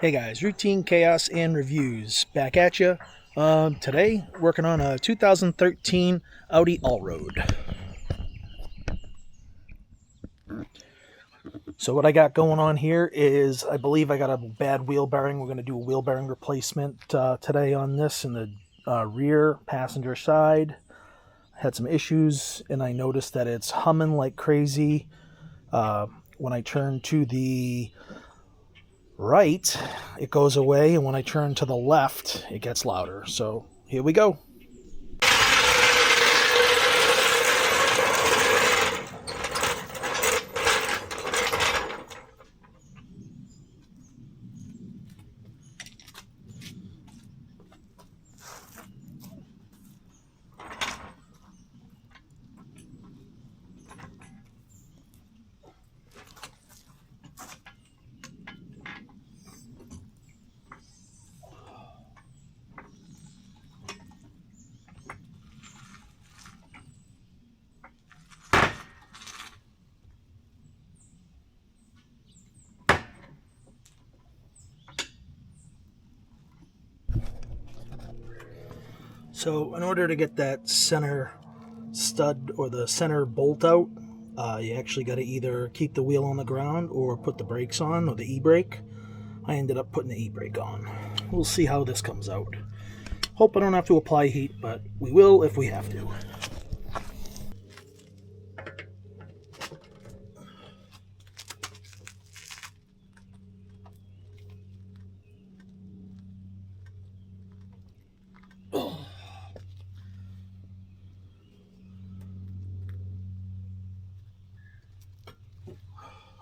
Hey guys, routine chaos and reviews back at you. Today, working on a 2013 Audi Allroad. So what I got going on here is, I believe I got a bad wheel bearing. We're going to do a wheel bearing replacement today on this in the rear passenger side. I had some issues, and I noticed that it's humming like crazy. When I turn to the right, it goes away, and when I turn to the left, it gets louder. So here we go. So in order to get that center stud or the center bolt out, you actually got to either keep the wheel on the ground or put the brakes on, or the e-brake. I ended up putting the e-brake on. We'll see how this comes out. Hope I don't have to apply heat, but we will if we have to.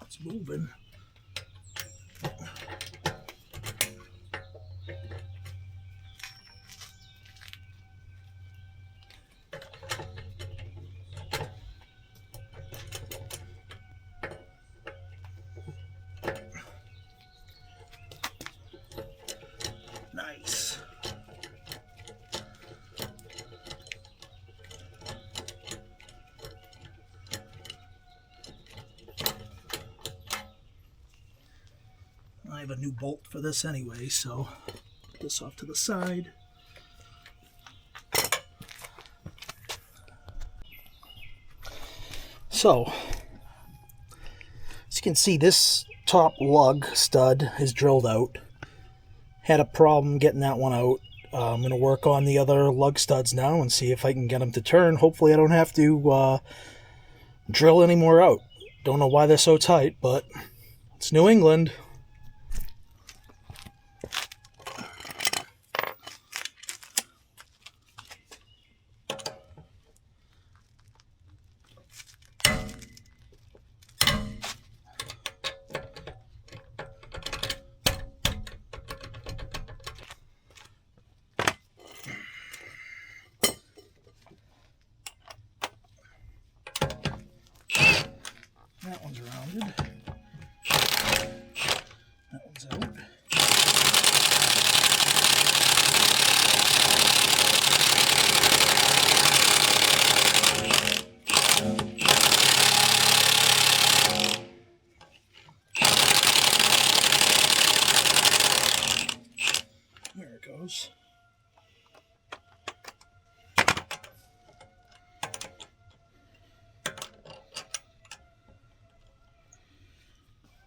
It's moving. Nice. I have a new bolt for this anyway, so put this off to the side. So, as you can see, this top lug stud is drilled out. Had a problem getting that one out. I'm going to work on the other lug studs now and see if I can get them to turn. Hopefully I don't have to drill any more out. Don't know why they're so tight, but it's New England. That one's rounded. That one's out. There it goes.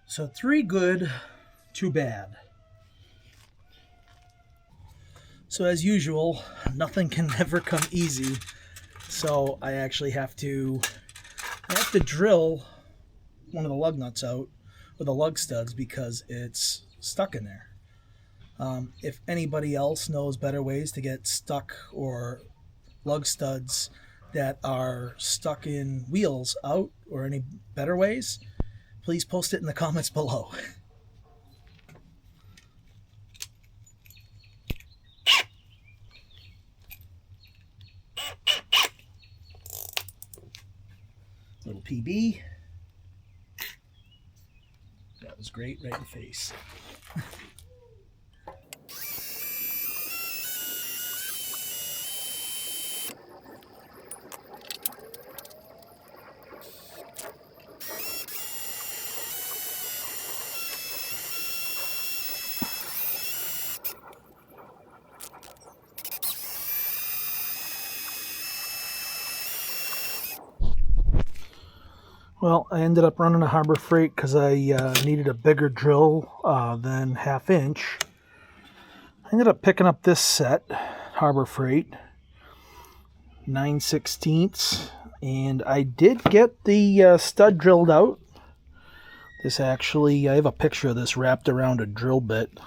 So 3 good, 2 bad. So as usual, nothing can ever come easy. So I actually have to drill one of the lug nuts out with the lug studs because it's stuck in there. If anybody else knows better ways to get stuck or lug studs that are stuck in wheels out, or any better ways, please post it in the comments below. Little PB. That was great, right in the face. Well, I ended up running a Harbor Freight because I needed a bigger drill than 1/2 inch. I ended up picking up this set, Harbor Freight, 9/16, and I did get the stud drilled out. This actually, I have a picture of this wrapped around a drill bit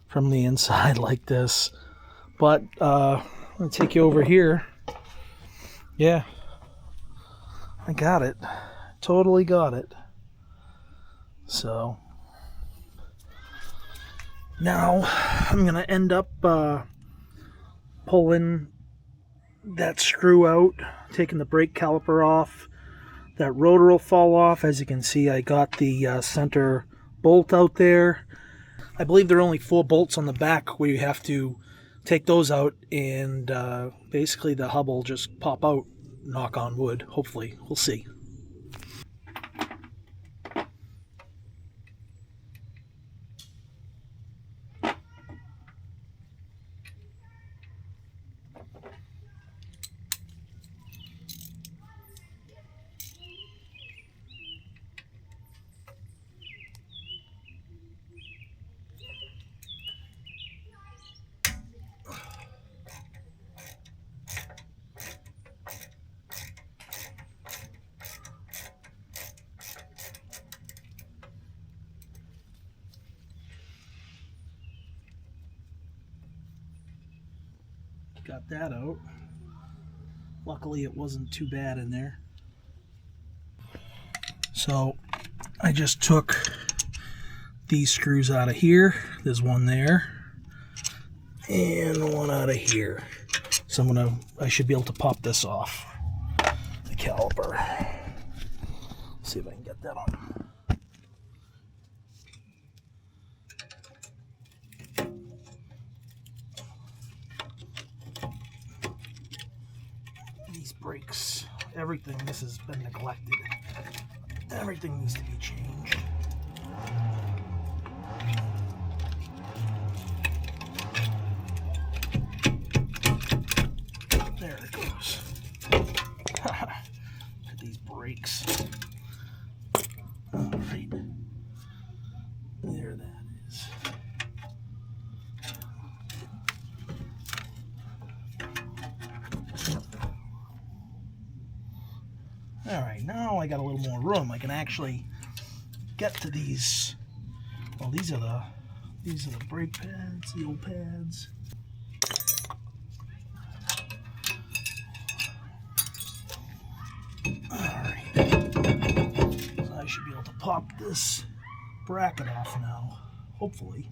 from the inside like this. But I'm going to take you over here. Yeah, I got it. Totally got it. So now I'm going to end up pulling that screw out, taking the brake caliper off. That rotor will fall off. As you can see, I got the center bolt out there. I believe there are only 4 bolts on the back where you have to take those out, and basically the hub will just pop out, knock on wood. Hopefully, we'll see. Got that out. Luckily it wasn't too bad in there. So I just took these screws out of here. There's one there and one out of here. So I should be able to pop this off the caliper. See if I can get that on. These brakes, everything, this has been neglected. Everything needs to be changed. There it goes. Look at these brakes. All right. There that is. All right, now I got a little more room. I can actually get to these. Well, these are the brake pads, the old pads. All right, so I should be able to pop this bracket off now, hopefully.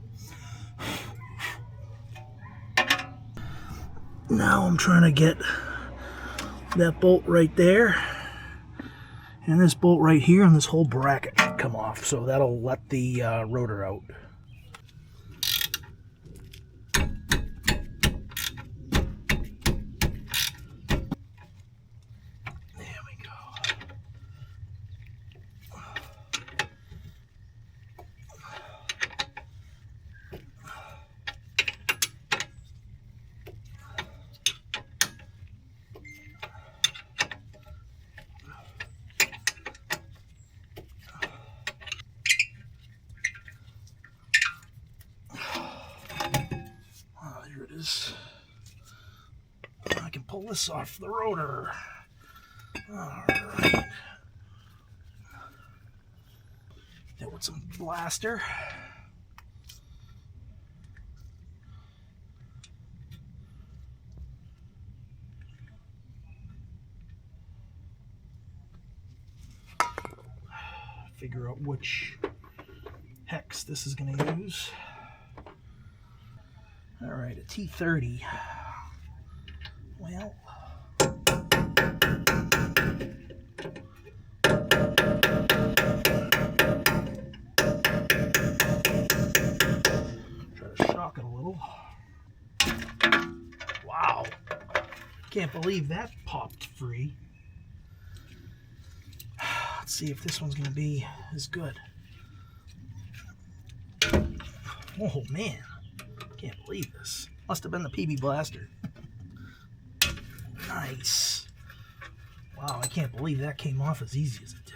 Now I'm trying to get that bolt right there. And this bolt right here and this whole bracket should come off, so that'll let the rotor out. There we go. I can pull this off the rotor. Alright. That with some blaster. Figure out which hex this is going to use. Alright, a T30. Well, try to shock it a little. Wow. Can't believe that popped free. Let's see if this one's going to be as good. Oh man, can't believe this. Must have been the PB blaster. Nice. Wow, I can't believe that came off as easy as it did.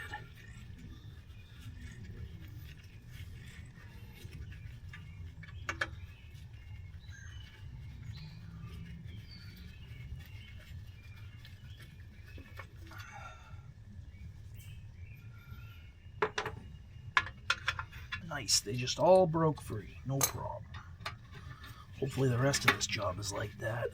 Nice, they just all broke free, no problem. Hopefully the rest of this job is like that.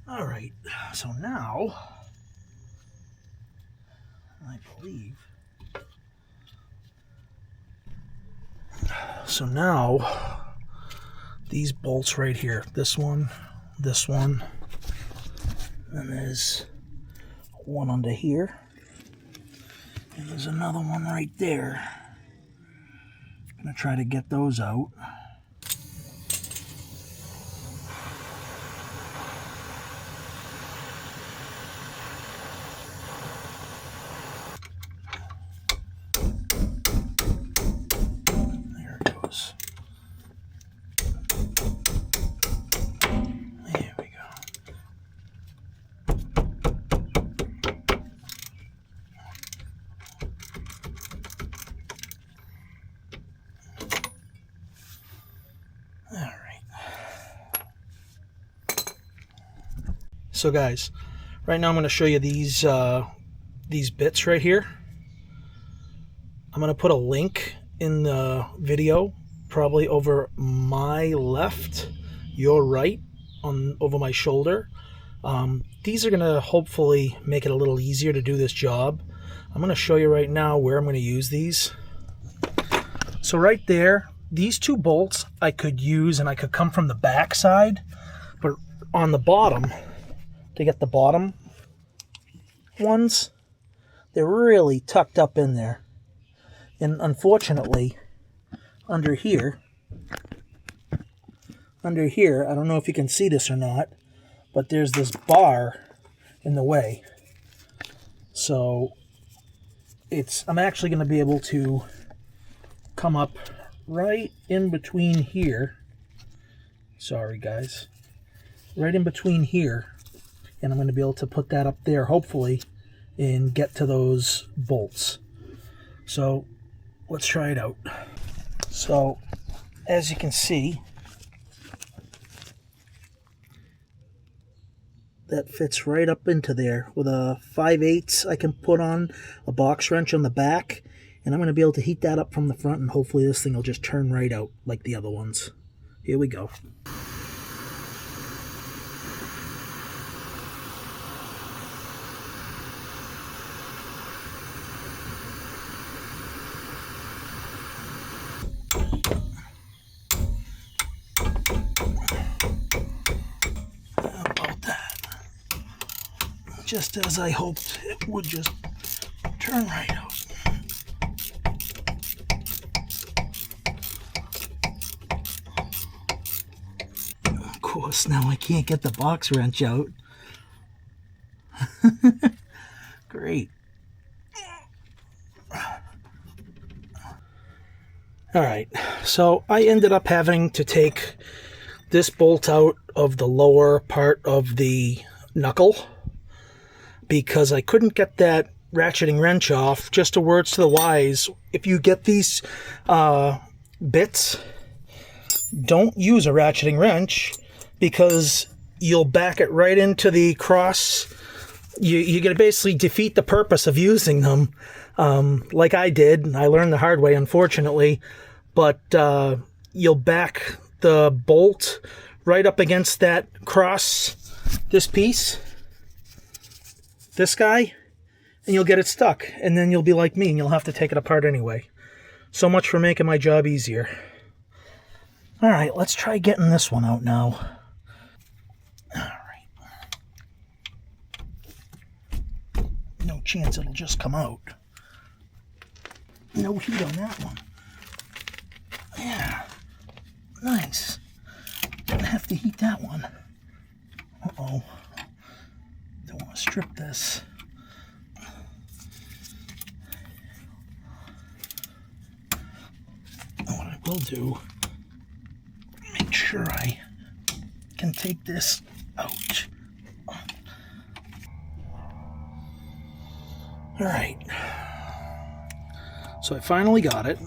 Alright, so now, I believe, so now, these bolts right here, this one, and there's one under here, and there's another one right there. I'm going to try to get those out. So guys, right now I'm going to show you these bits right here. I'm going to put a link in the video, probably over my left, your right, over my shoulder. These are going to hopefully make it a little easier to do this job. I'm going to show you right now where I'm going to use these. So right there, these two bolts I could use, and I could come from the back side, but on the bottom, to get the bottom ones, they're really tucked up in there. And unfortunately, under here, I don't know if you can see this or not, but there's this bar in the way. So I'm actually going to be able to come up right in between here. Sorry guys. Right in between here. And I'm going to be able to put that up there, hopefully, and get to those bolts. So let's try it out. So as you can see, that fits right up into there. With a 5/8 I can put on a box wrench on the back, and I'm going to be able to heat that up from the front, and hopefully this thing will just turn right out like the other ones. Here we go. Just as I hoped, it would just turn right out. Of course, now I can't get the box wrench out. Great. Alright, so I ended up having to take this bolt out of the lower part of the knuckle, because I couldn't get that ratcheting wrench off. Just a words to the wise, if you get these bits, don't use a ratcheting wrench, because you'll back it right into the cross. You're going to basically defeat the purpose of using them, like I did. I learned the hard way, unfortunately, but you'll back the bolt right up against that cross, this piece, this guy, and you'll get it stuck, and then you'll be like me and you'll have to take it apart anyway. So much for making my job easier. Alright, let's try getting this one out now. Alright. No chance it'll just come out. No heat on that one. Yeah. Nice. Gonna have to heat that one. Uh-oh. Don't want to strip this. What I will do, make sure I can take this out. Alright. So I finally got it.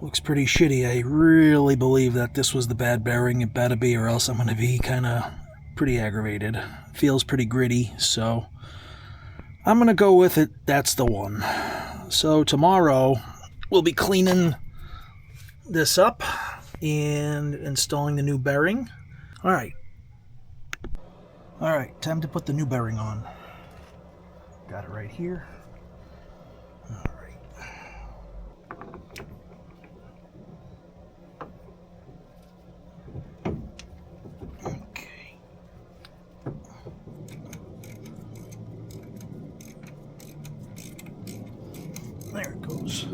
Looks pretty shitty. I really believe that this was the bad bearing. It better be, or else I'm going to be kind of pretty aggravated. Feels pretty gritty, so I'm going to go with it. That's the one. So tomorrow we'll be cleaning this up and installing the new bearing. All right, time to put the new bearing on. Got it right here. All right. Okay. There it goes.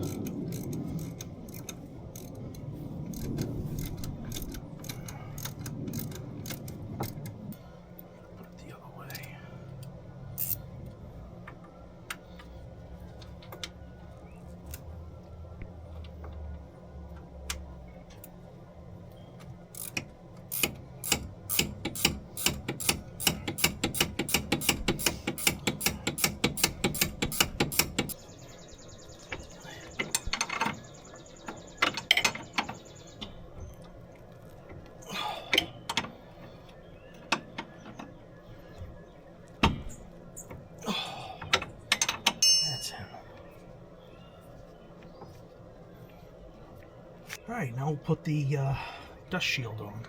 Alright, now we'll put the dust shield on.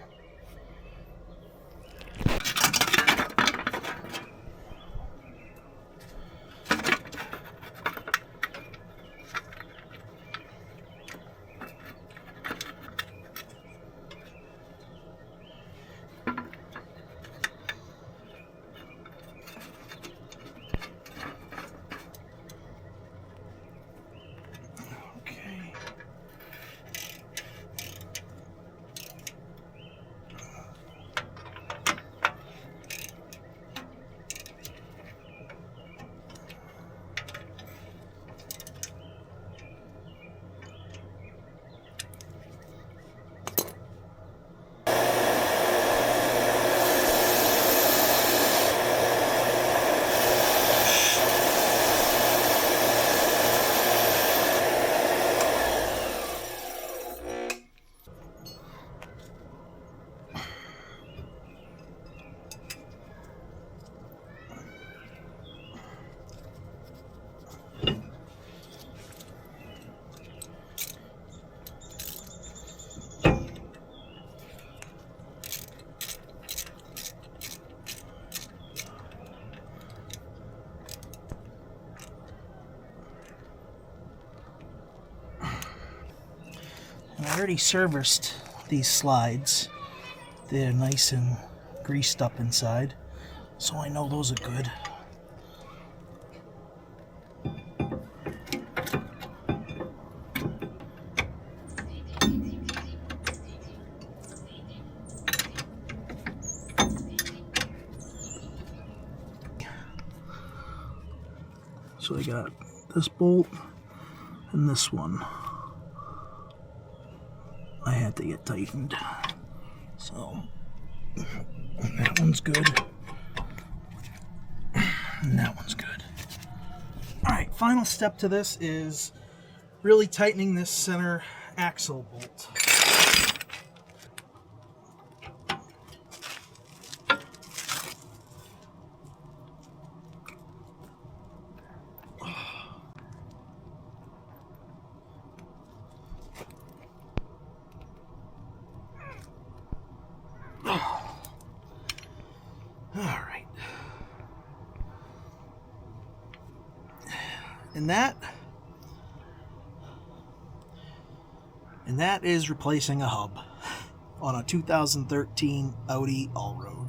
And I already serviced these slides. They're nice and greased up inside, so I know those are good. So I got this bolt and this one. I had to get tightened. So that one's good. And that one's good. Alright, final step to this is really tightening this center axle bolt. Alright. And that is replacing a hub on a 2013 Audi Allroad.